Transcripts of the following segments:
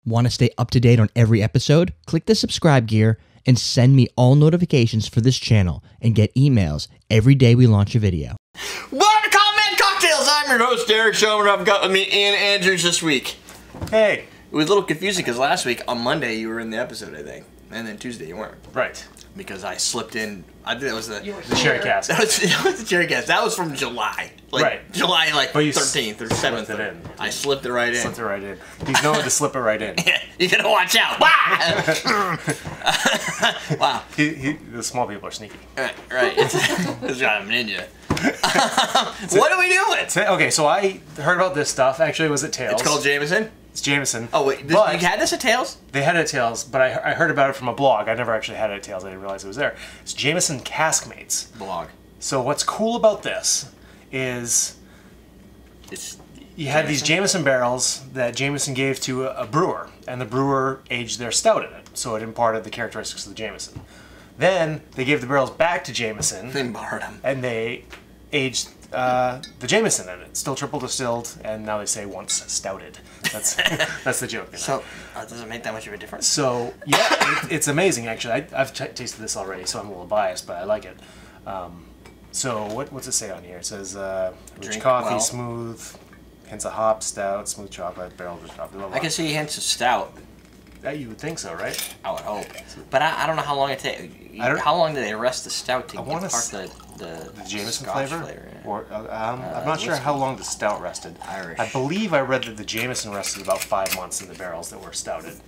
Want to stay up to date on every episode? Click the subscribe gear and send me all notifications for this channel and get emails every day we launch a video. Welcome to Comment Cocktails! I'm your host, Derrick Schommer. I've got with me Ian Andrews this week. Hey. It was a little confusing because last week, on Monday, you were in the episode, I think. And then Tuesday, you weren't. Right. Because I slipped in. I think that was the cherry cast. That was the cherry cast. That was from July. Like, right. July 13th or 7th. It in. I slipped it right in. Slipped it right in. He's known to slip it right in. Yeah, you gotta watch out. Wow. The small people are sneaky. Right. It's I'm a ninja. What are we doing? Okay, so I heard about this stuff. Actually, it was at Tails. It's called Jameson? It's Jameson. Oh, wait. You had this at Tails? They had it at Tails, but I heard about it from a blog. I never actually had it at Tails. I didn't realize it was there. It's Jameson Caskmates. Blog. So what's cool about this is you had these Jameson barrels that Jameson gave to a brewer, and the brewer aged their stout in it, so it imparted the characteristics of the Jameson. Then they gave the barrels back to Jameson. They borrowed them. And they aged the Jameson in it. Still triple distilled, and now they say once stouted. That's the joke. So, does it make that much of a difference? So, yeah, it's amazing, actually. I've tasted this already, so I'm a little biased, but I like it. So, what's it say on here? It says, rich coffee, smooth, hints of hop, stout, smooth chocolate, barrel aged coffee, blah, blah. I can see hints of stout. You would think so, right? I would hope. But I don't know how long it takes. How long do they rest the stout to impart the Jameson Scotch flavor? Yeah. Or I'm not sure how long the stout rested. Irish. I believe I read that the Jameson rested about 5 months in the barrels that were stouted.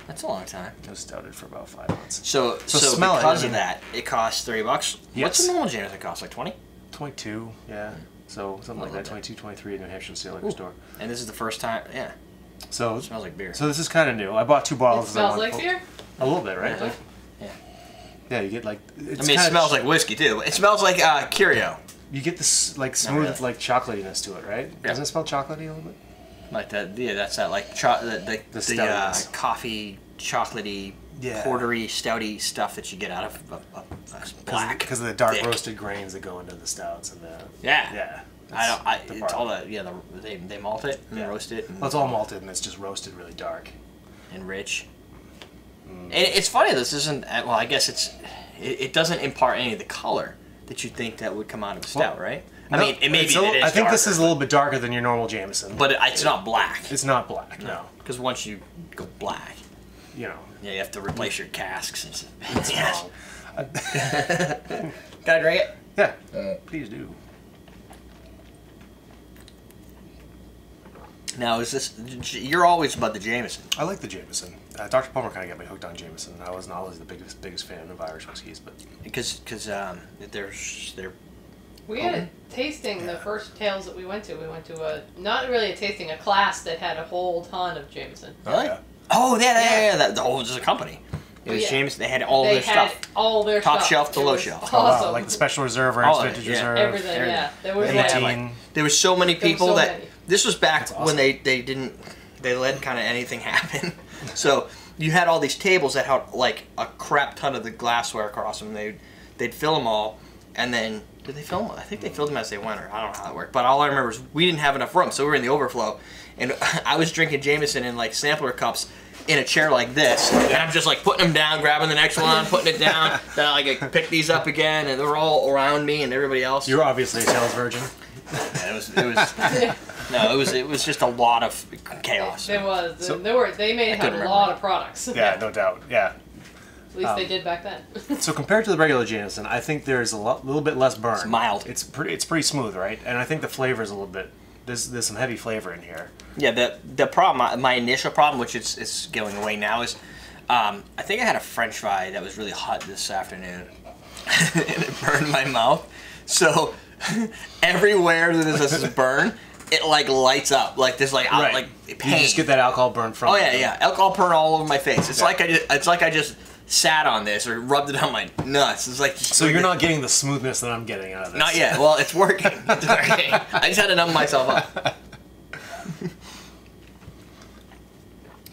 That's a long time. It was stouted for about 5 months. So because of that, it costs $30. Yes. What's a normal Jameson cost? Like 20? 22, yeah. So something like that, 22, 23 at New Hampshire State Liquor Store. And this is the first time, yeah. So it smells like beer. So this is kind of new. I bought 2 bottles. It smells like beer? A little bit, right? Yeah. Yeah, you get like. It smells like whiskey too. It smells like Curio. You get this like smooth like chocolatiness to it, right? Yeah. Doesn't it smell chocolatey a little bit? Like that, yeah. That's that like the coffee, chocolatey, portery, stouty stuff that you get out of black. Because of the dark roasted grains that go into the stouts and the. Yeah. It's all that. Yeah, they malt it and roast it. Well, it's all malted and it's just roasted really dark and rich. And it's funny. This isn't. Well, I guess it doesn't impart any of the color that you think that would come out of a stout, right? No, I mean, it may be. I think this is a little bit darker than your normal Jameson, but it's not black. It's not black, no. Because once you go black, you know, you have to replace your casks and stuff. It's wrong. Can I drink it? Yeah, please do. Now, you're always about the Jameson. I like the Jameson. Dr. Palmer kind of got me hooked on Jameson. I wasn't always the biggest fan of Irish whiskeys, but because they're. We had a tasting the first Tales that we went to. We went to a not really a tasting, a class that had a whole ton of Jameson. Really? Yeah. Oh, yeah. That was a company. It was Jameson. They had all their stuff. All their top stuff. shelf to low shelf. Awesome. Oh, wow. Like the Special Reserve, Ranch Vintage Reserve. Everything. Yeah. There was there was so many people that. This was back when they let kind of anything happen. So you had all these tables that had like a crap ton of the glassware across them. They'd fill them all, and then did they fill them? I think they filled them as they went, or I don't know how that worked. But all I remember is we didn't have enough room, so we were in the overflow, and I was drinking Jameson in like sampler cups in a chair like this, and I'm just like putting them down, grabbing the next one, putting it down. Then I like pick these up again, and they're all around me and everybody else. You're obviously a sales virgin. Yeah, it was just a lot of chaos. It was. They may have a lot of products. Yeah, no doubt. Yeah. At least they did back then. So compared to the regular Jameson, I think there's a little bit less burn. It's mild. It's pretty smooth, right? And I think the flavor is a little bit. There's some heavy flavor in here. Yeah. The problem, my initial problem, which it's going away now, is I think I had a French fry that was really hot this afternoon, and it burned my mouth. So everywhere that there's this burn, it like lights up like this, like like pain. You just get that alcohol burn from. Oh yeah, alcohol burn all over my face. It's like I just sat on this or rubbed it on my nuts. It's like so you're not getting the smoothness that I'm getting out of this. Not yet. Well, it's working. It's working. I just had to numb myself up.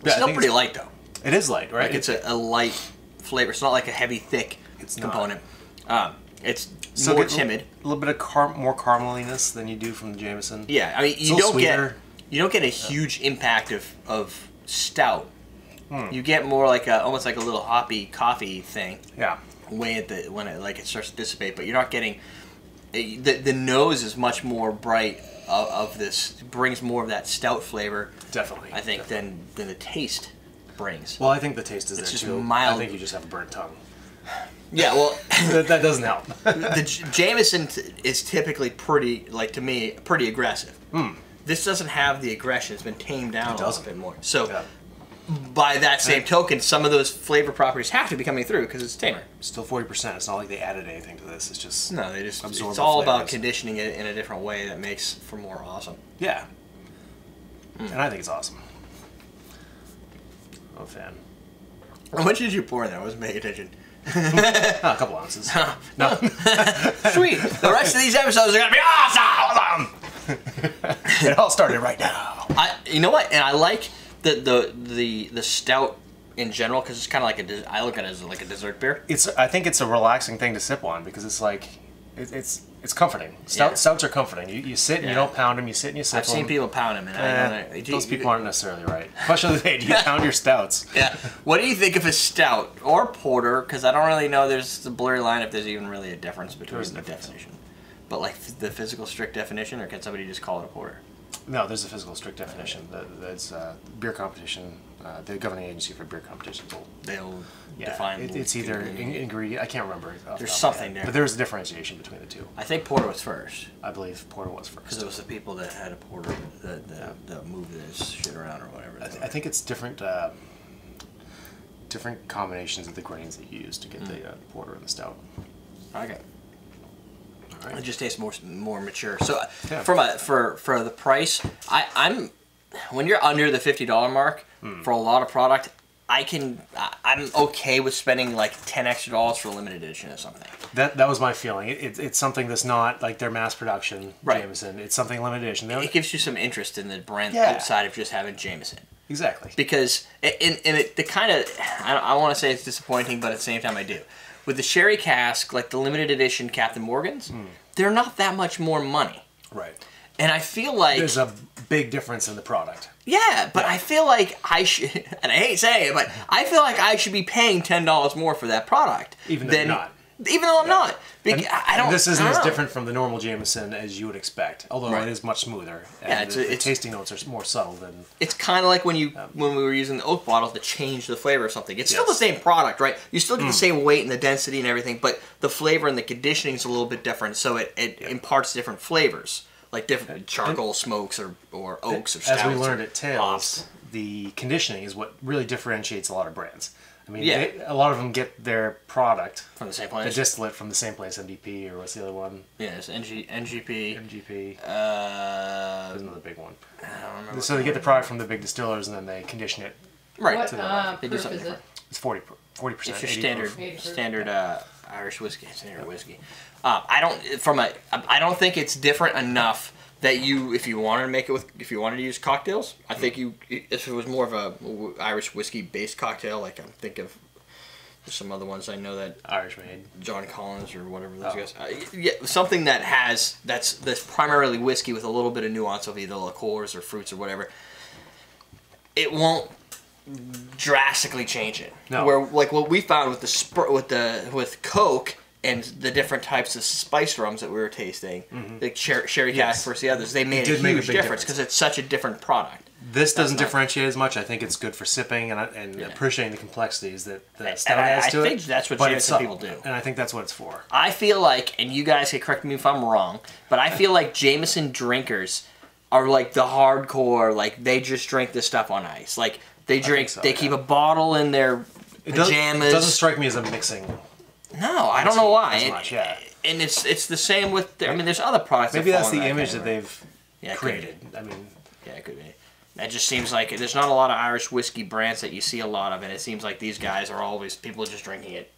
It's still pretty light though. It is light, right? Like it's a light flavor. It's not like a heavy, thick component. It's more timid. A little bit of more carameliness than you do from the Jameson. Yeah, I mean you don't get a huge impact of stout, you get more like almost like a little hoppy coffee thing. Yeah. Way at the when it starts to dissipate, but you're not getting the nose is much more bright of this. Brings more of that stout flavor. Definitely. I think than the taste brings. Well, I think the taste is It's there just too. mild. I think you just have a burnt tongue. Yeah, well, that doesn't help. the Jameson is typically pretty, like to me, pretty aggressive. This doesn't have the aggression. It's been tamed down a little bit more. So, by that same token, some of those flavor properties have to be coming through because it's tamer. Still 40%. It's not like they added anything to this. It's just No, they just absorb it's the all about flavors. conditioning it in a different way that makes for more awesome. Yeah. And I think it's awesome. I'm a fan. How much did you pour in there? I wasn't paying attention. A couple ounces. No. Sweet. The rest of these episodes are gonna be awesome. It all started right now. You know what? And I like the stout in general because it's kind of like I look at it as like a dessert beer. I think it's a relaxing thing to sip on because it's like it's comforting. Stouts are comforting. You sit and you don't pound them. You sit and you sip I've them. seen people pound them, and Those people aren't necessarily right. Question of the day: do you pound your stouts? Yeah. What do you think of a stout or porter? Because I don't really know. There's a blurry line if there's even really a difference between the definition. But like the physical strict definition, or can somebody just call it a porter? No, there's a physical strict definition. That's beer competition. The governing agency for beer competitions will They'll define. It's either ingredient. I can't remember. There's something there. But there's a differentiation between the two. I think porter was first. I believe porter was first. Because it was the people that had a porter that moved this shit around or whatever. I think it's different different combinations of the grains that you use to get the porter and the stout. Okay. All right. It just tastes more mature. So Yeah. for the price, I'm when you're under the $50 mark for a lot of product, I'm okay with spending like $10 extra for a limited edition or something. That was my feeling. It's something that's not like their mass production Jameson. It's something limited edition. It gives you some interest in the brand Yeah. outside of just having Jameson. Exactly. Because the kind of I want to say it's disappointing, but at the same time I do. With the sherry cask, like the limited edition Captain Morgan's, they're not that much more money. Right. And I feel like There's a big difference in the product. yeah, but I feel like I should, and I hate saying it, but I feel like I should be paying $10 more for that product. Even though you're not. Even though I'm not. And I don't. This isn't I don't as know. different from the normal Jameson as you would expect, although Right. it is much smoother. Yeah, And the tasting notes are more subtle than. It's kind of like when we were using the oak bottles to change the flavor of something. It's still the same product, right? You still get the same weight and the density and everything, but the flavor and the conditioning is a little bit different, so it imparts different flavors, like different charcoal smokes or oaks or stouts. As we learned or at Tales, hops. the conditioning is what really differentiates a lot of brands. I mean, Yeah. a lot of them get their product, From the same the place. distillate, from the same place, MDP, or what's the other one? Yes, NGP. MGP. Uh, There's another big one. I don't remember. So they get the product from the big distillers, and then they condition it. Right. What to the- They do proof something is it? It's 40%. It's your 80 standard proof. 80 proof. standard Irish whiskey. Standard whiskey. I don't think it's different enough that if you wanted to make it if you wanted to use cocktails, I think if it was more of a Irish whiskey based cocktail, like I'm thinking of there's some other ones I know that Irish made. John Collins or whatever those guys. Something that's primarily whiskey with a little bit of nuance of either liqueurs or fruits or whatever. It won't drastically change it. No. Where like what we found with Coke and the different types of spiced rums that we were tasting, like sherry cask versus the others, they made a did make a huge big difference because it's such a different product. This doesn't not- differentiate as much. I think it's good for sipping and appreciating the complexities that stout And adds I to it. think that's what but Jameson it's subtle, people do. and I think that's what it's for. I feel like, and you guys can correct me if I'm wrong, but I feel like Jameson drinkers are like the hardcore, like they just drink this stuff on ice. Like they drink, so, they yeah. keep a bottle in their pajamas. It doesn't strike me as a mixing. No, I don't know why. As much, yeah. And it's the same with. I mean, there's other products. Maybe that that's fall the in image that category. they've Yeah, it could be. created. I mean, Yeah, it could be. That just seems like there's not a lot of Irish whiskey brands that you see a lot of, and it seems like these guys are always people are just drinking it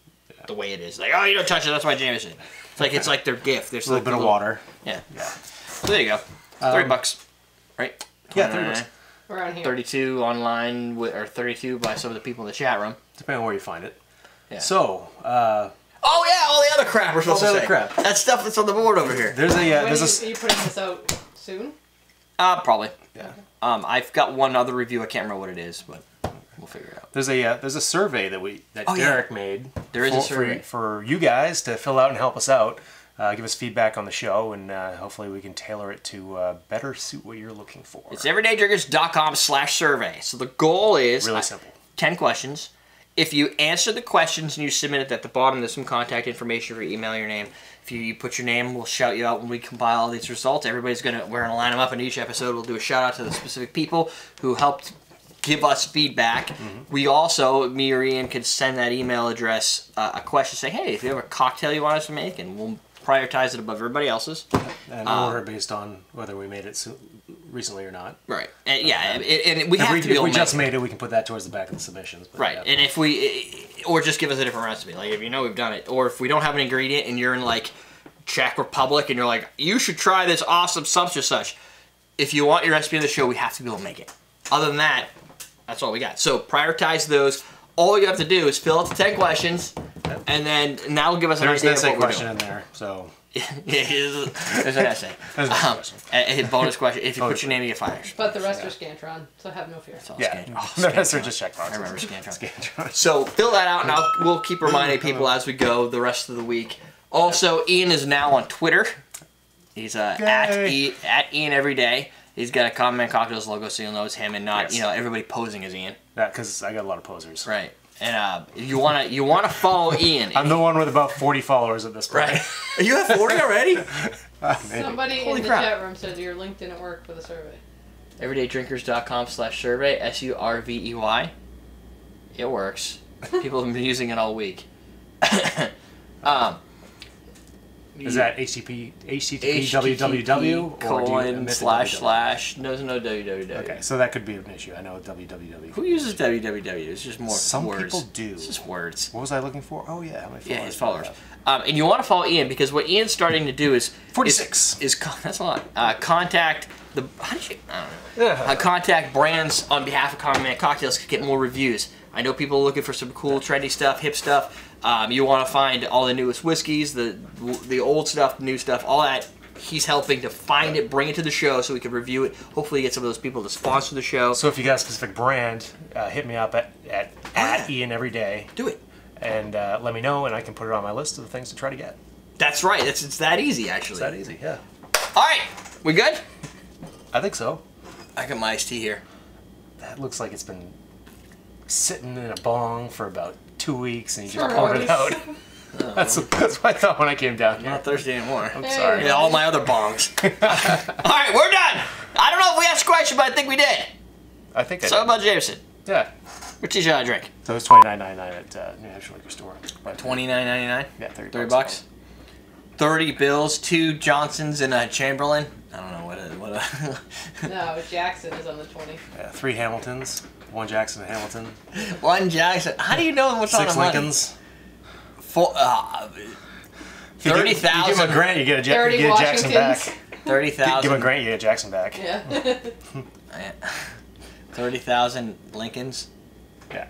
the way it is. Like, oh, you don't touch it. That's my Jameson. It's like their gift. There's a little bit of water. Yeah. Yeah. So there you go. $30, right? Yeah, $30. Around here. 32 online or 32 by some of the people in the chat room. Depending on where you find it. Yeah. So, Oh yeah, all the other crap we're supposed All to the say. other crap. That stuff that's on the board over here. there's a When there's are you putting this out soon? Probably. Yeah. I've got one other review. I can't remember what it is, but we'll figure it out. There's a survey that Derrick made. There is a survey for you guys to fill out and help us out. Give us feedback on the show, and hopefully we can tailor it to better suit what you're looking for. It's everydaydrinkers.com/survey. So the goal is really simple. 10 questions. If you answer the questions and you submit it at the bottom, there's some contact information for your email, your name. If you put your name, we'll shout you out when we compile all these results. We're gonna line them up in each episode. We'll do a shout out to the specific people who helped give us feedback. We also, me or Ian, could send that email address a question saying, hey, if you have a cocktail you want us to make, and we'll prioritize it above everybody else's. And order based on whether we made it recently or not. Right. And we have to be able to If we just made it, we can put that towards the back of the submissions. But right. Yeah. And if or just give us a different recipe. Like, if you know we've done it. Or if we don't have an ingredient and you're in, like, Czech Republic and you're like, you should try this awesome such and such. If you want your recipe on the show, we have to be able to make it. Other than that, that's all we got. So prioritize those. All you have to do is fill out the 10 questions, and then that'll give us an idea of what we're question doing. in there, so... There's an essay. There's a question. A bonus question. If you put your name, you get $5. But the rest are Scantron, so have no fear. Yeah, Scantron. the rest are just checkboxes. I remember Scantron. Scantron. So fill that out, and we'll keep reminding people as we go the rest of the week. Also, Ian is now on Twitter. He's at Ian Everyday. He's got a Common Man Cocktails logo, so you'll know it's him and not everybody posing as Ian. Yeah, because I got a lot of posers. Right. And you wanna follow Ian. I'm the one with about 40 followers at this point. Right. You have 40 already? Somebody in the chat room said your link didn't work for the survey. Everydaydrinkers.com/survey, SURVEY. It works. People have been using it all week. Is that HTTP www colon / no www. Okay, so that could be an issue. I know www. Who uses www? It's just more Some words. people do. It's just words. What was I looking for? Oh yeah, my followers. Yeah, his followers. And you want to follow Ian because what Ian's starting to do is 46 that's a lot. Contact the contact brands on behalf of Common Man Cocktails to get more reviews. I know people are looking for some cool, trendy stuff, hip stuff. You want to find all the newest whiskeys, the old stuff, the new stuff, all that. He's helping to find it, bring it to the show so we can review it. Hopefully get some of those people to sponsor the show. So if you got a specific brand, hit me up at Ian Everyday. Do it. And let me know, and I can put it on my list of the things to try to get. That's right. It's that easy, actually. It's that easy, yeah. All right. We good? I think so. I got my iced tea here. That looks like it's been sitting in a bong for about 2 weeks, and you just poured it out. That's what I thought when I came down here. I'm not thirsty anymore. I'm sorry. Yeah, all my other bongs. All right, we're done. I don't know if we asked a question, but I think we did. I think I So did. about Jameson. Yeah. Which is a drink? So it's $29.99 at New Hampshire Liquor Store. $29.99. Yeah, 30 $30. 30 bills, 2 Johnsons and a Chamberlain. I don't know what. No, Jackson is on the 20. Yeah, 3 Hamiltons, 1 Jackson and Hamilton, 1 Jackson. How do you know what's on 6 a money? Lincolns. 30,000. You give him a grant, you get a 30 Jackson back. 30,000. Give him a grant, you get a Jackson back. Yeah. 30,000 Lincolns. Yeah.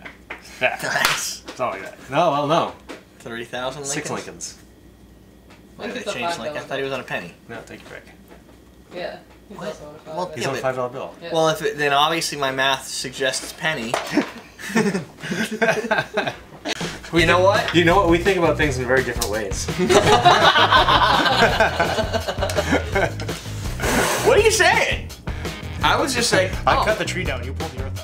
Yeah. Nice. Something like that. No, well, no. 30,000 Lincolns. 6 Lincolns. Why did they Lincoln's a change $5 Lincoln? I thought he was on a penny. No, take your pick. Yeah. He's What? also on a Well, $5. He's Yeah, on a but- $5 bill. Yeah. Well, then obviously my math suggests penny. You know what? You know what? We think about things in very different ways. What are you saying? I was just saying. I cut the tree down, you pulled the earth